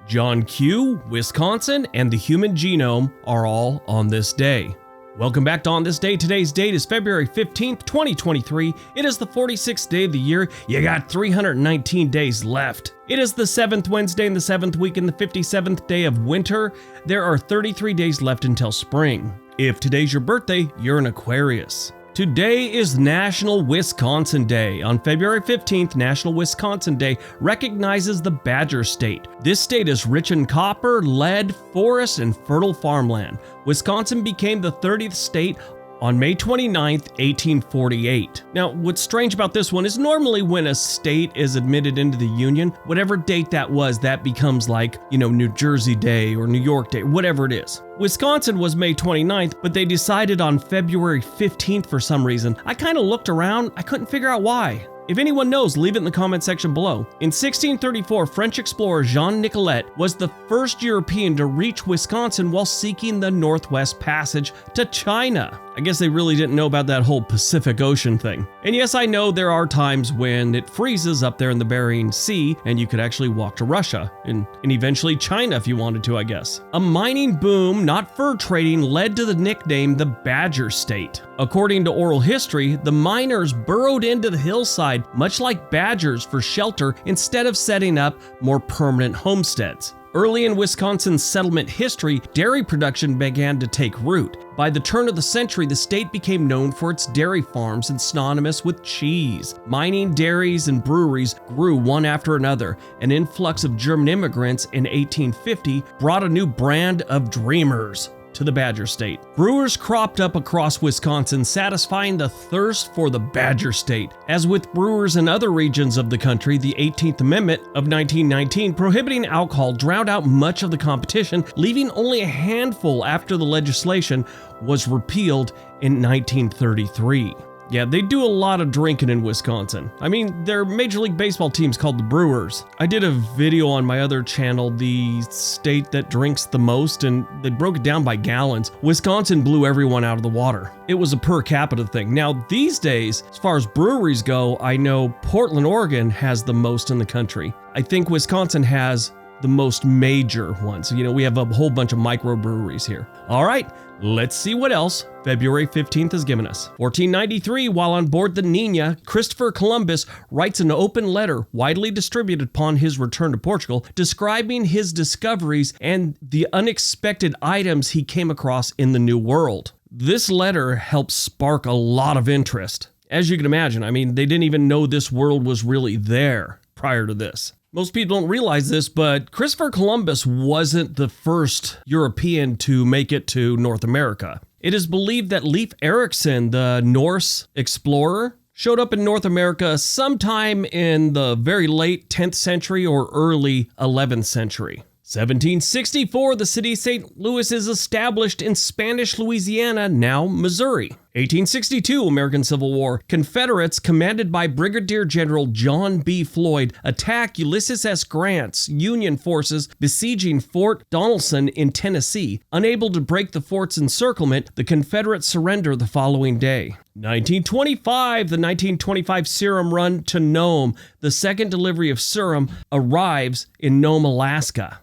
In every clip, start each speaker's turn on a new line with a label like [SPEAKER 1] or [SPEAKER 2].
[SPEAKER 1] John Q., Wisconsin, and the human genome are all on this day. Welcome back to On This Day. Today's date is February 15th, 2023. It is the 46th day of the year. You got 319 days left. It is the 7th Wednesday in the 7th week and the 57th day of winter. There are 33 days left until spring. If today's your birthday, you're an Aquarius. Today is National Wisconsin Day. On February 15th, National Wisconsin Day recognizes the Badger State. This state is rich in copper, lead, forest, and fertile farmland. Wisconsin became the 30th state on May 29th, 1848. Now, what's strange about this one is normally when a state is admitted into the Union, whatever date that was, that becomes like, New Jersey Day or New York Day, whatever it is. Wisconsin was May 29th, but they decided on February 15th for some reason. I kind of looked around, I couldn't figure out why. If anyone knows, leave it in the comment section below. In 1634, French explorer Jean Nicolet was the first European to reach Wisconsin while seeking the Northwest Passage to China. I guess they really didn't know about that whole Pacific Ocean thing. And yes, I know there are times when it freezes up there in the Bering Sea and you could actually walk to Russia and eventually China if you wanted to, I guess. A mining boom, not fur trading, led to the nickname the Badger State. According to oral history, the miners burrowed into the hillside, much like badgers, for shelter instead of setting up more permanent homesteads. Early in Wisconsin's settlement history, dairy production began to take root. By the turn of the century, the state became known for its dairy farms and synonymous with cheese. Mining, dairies, and breweries grew one after another. An influx of German immigrants in 1850 brought a new brand of dreamers to the Badger State. Brewers cropped up across Wisconsin, satisfying the thirst for the Badger State. As with brewers in other regions of the country, the 18th Amendment of 1919 prohibiting alcohol drowned out much of the competition, leaving only a handful after the legislation was repealed in 1933. Yeah, they do a lot of drinking in Wisconsin. I mean, their Major League Baseball team's called the Brewers. I did a video on my other channel, the state that drinks the most, and they broke it down by gallons. Wisconsin blew everyone out of the water. It was a per capita thing. Now, these days, as far as breweries go, I know Portland, Oregon has the most in the country. I think Wisconsin has the most major ones. We have a whole bunch of microbreweries here. All right, let's see what else February 15th has given us. 1493, while on board the Nina, Christopher Columbus writes an open letter widely distributed upon his return to Portugal, describing his discoveries and the unexpected items he came across in the New World. This letter helped spark a lot of interest. As you can imagine, they didn't even know this world was really there prior to this. Most people don't realize this, but Christopher Columbus wasn't the first European to make it to North America. It is believed that Leif Erikson, the Norse explorer, showed up in North America sometime in the very late 10th century or early 11th century. 1764, the city of St. Louis is established in Spanish Louisiana, now Missouri. 1862, American Civil War. Confederates, commanded by Brigadier General John B. Floyd, attack Ulysses S. Grant's Union forces besieging Fort Donelson in Tennessee. Unable to break the fort's encirclement, the Confederates surrender the following day. 1925, the 1925 serum run to Nome. The second delivery of serum arrives in Nome, Alaska.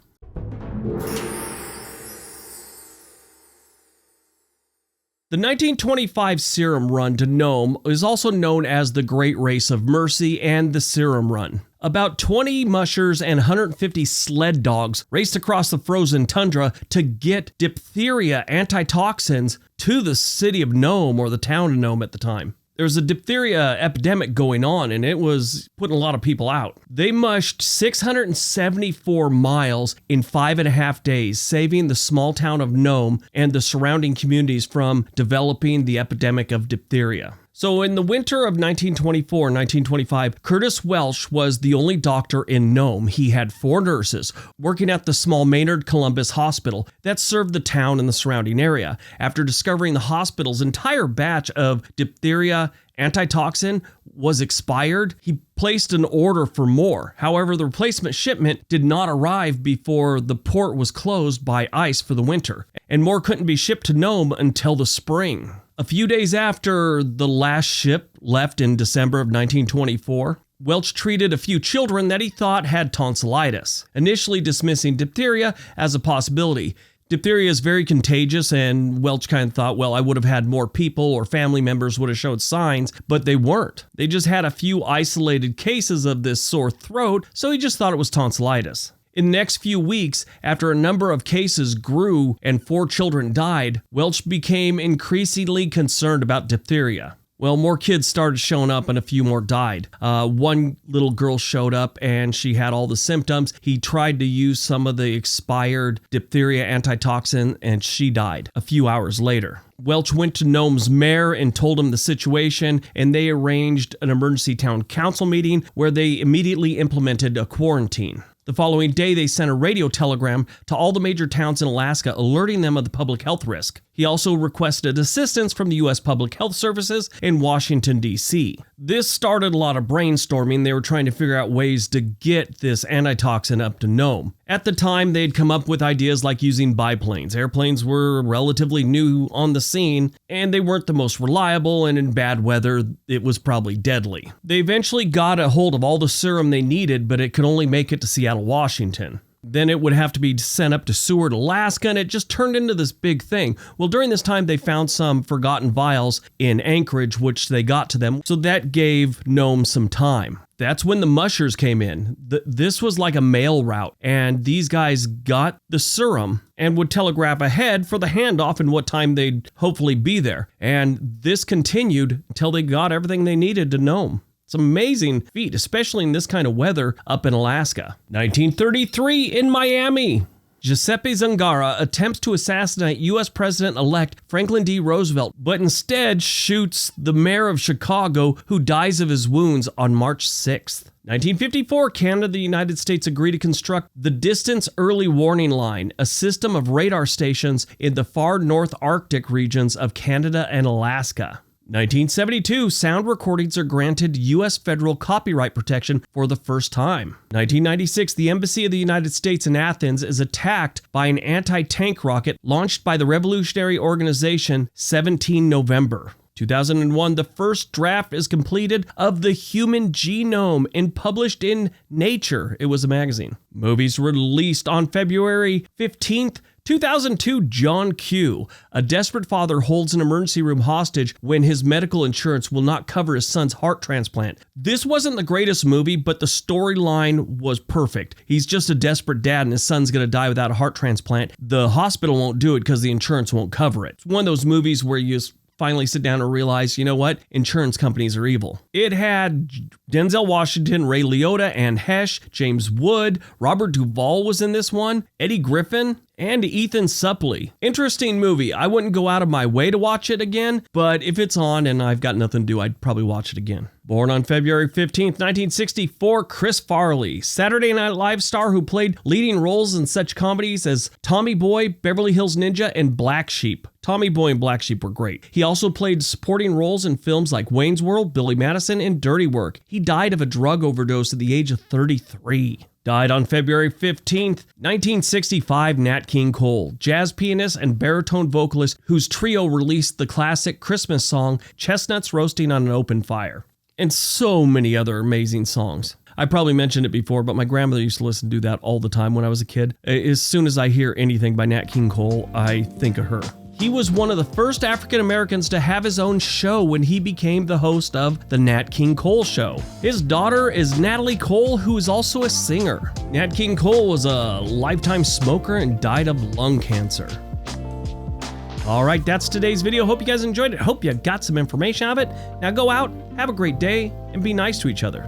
[SPEAKER 1] The 1925 Serum Run to Nome is also known as the Great Race of Mercy and the Serum Run. About 20 mushers and 150 sled dogs raced across the frozen tundra to get diphtheria antitoxins to the city of Nome, or the town of Nome at the time. There was a diphtheria epidemic going on, and it was putting a lot of people out. They mushed 674 miles in 5.5 days, saving the small town of Nome and the surrounding communities from developing the epidemic of diphtheria. So in the winter of 1924-1925, Curtis Welsh was the only doctor in Nome. He had 4 nurses working at the small Maynard Columbus Hospital that served the town and the surrounding area. After discovering the hospital's entire batch of diphtheria antitoxin was expired, he placed an order for more. However, the replacement shipment did not arrive before the port was closed by ice for the winter, and more couldn't be shipped to Nome until the spring. A few days after the last ship left in December of 1924, Welch treated a few children that he thought had tonsillitis, initially dismissing diphtheria as a possibility. Diphtheria is very contagious, and Welch kind of thought, well, I would have had more people or family members would have showed signs, but they weren't. They just had a few isolated cases of this sore throat, so he just thought it was tonsillitis. In the next few weeks, after a number of cases grew and 4 children died, Welch became increasingly concerned about diphtheria. Well, more kids started showing up and a few more died. One little girl showed up and she had all the symptoms. He tried to use some of the expired diphtheria antitoxin and she died a few hours later. Welch went to Nome's mayor and told him the situation, and they arranged an emergency town council meeting where they immediately implemented a quarantine. The following day, they sent a radio telegram to all the major towns in Alaska alerting them of the public health risk. He also requested assistance from the U.S. Public Health Services in Washington, D.C. This started a lot of brainstorming. They were trying to figure out ways to get this antitoxin up to Nome. At the time, they'd come up with ideas like using biplanes. Airplanes were relatively new on the scene, and they weren't the most reliable, and in bad weather, it was probably deadly. They eventually got a hold of all the serum they needed, but it could only make it to Seattle, Washington. Then it would have to be sent up to Seward, Alaska, and it just turned into this big thing. Well, during this time, they found some forgotten vials in Anchorage, which they got to them, so that gave Nome some time. That's when the mushers came in. This was like a mail route, and these guys got the serum and would telegraph ahead for the handoff and what time they'd hopefully be there. And this continued until they got everything they needed to Nome. It's an amazing feat, especially in this kind of weather up in Alaska. 1933 in Miami. Giuseppe Zangara attempts to assassinate U.S. President-elect Franklin D. Roosevelt, but instead shoots the mayor of Chicago, who dies of his wounds on March 6th. 1954, Canada and the United States agree to construct the Distance Early Warning Line, a system of radar stations in the far North Arctic regions of Canada and Alaska. 1972, sound recordings are granted U.S. federal copyright protection for the first time. 1996, the Embassy of the United States in Athens is attacked by an anti-tank rocket launched by the revolutionary organization 17 November. 2001, the first draft is completed of the Human Genome and published in Nature. It was a magazine. Movies released on February 15th, 2002, John Q. A desperate father holds an emergency room hostage when his medical insurance will not cover his son's heart transplant. This wasn't the greatest movie, but the storyline was perfect. He's just a desperate dad and his son's going to die without a heart transplant. The hospital won't do it because the insurance won't cover it. It's one of those movies where you finally sit down and realize, you know what? Insurance companies are evil. It had Denzel Washington, Ray Liotta, Anne Hesh, James Wood, Robert Duvall was in this one, Eddie Griffin, and Ethan Suplee. Interesting movie. I wouldn't go out of my way to watch it again, but if it's on and I've got nothing to do, I'd probably watch it again. Born on February 15th, 1964, Chris Farley, Saturday Night Live star who played leading roles in such comedies as Tommy Boy, Beverly Hills Ninja, and Black Sheep. Tommy Boy and Black Sheep were great. He also played supporting roles in films like Wayne's World, Billy Madison, and Dirty Work. He died of a drug overdose at the age of 33. Died on February 15th, 1965, Nat King Cole, jazz pianist and baritone vocalist whose trio released the classic Christmas song, Chestnuts Roasting on an Open Fire, and so many other amazing songs. I probably mentioned it before, but my grandmother used to listen to that all the time when I was a kid. As soon as I hear anything by Nat King Cole, I think of her. He was one of the first African Americans to have his own show when he became the host of The Nat King Cole Show. His daughter is Natalie Cole, who is also a singer. Nat King Cole was a lifetime smoker and died of lung cancer. All right, that's today's video. Hope you guys enjoyed it. Hope you got some information out of it. Now go out, have a great day, and be nice to each other.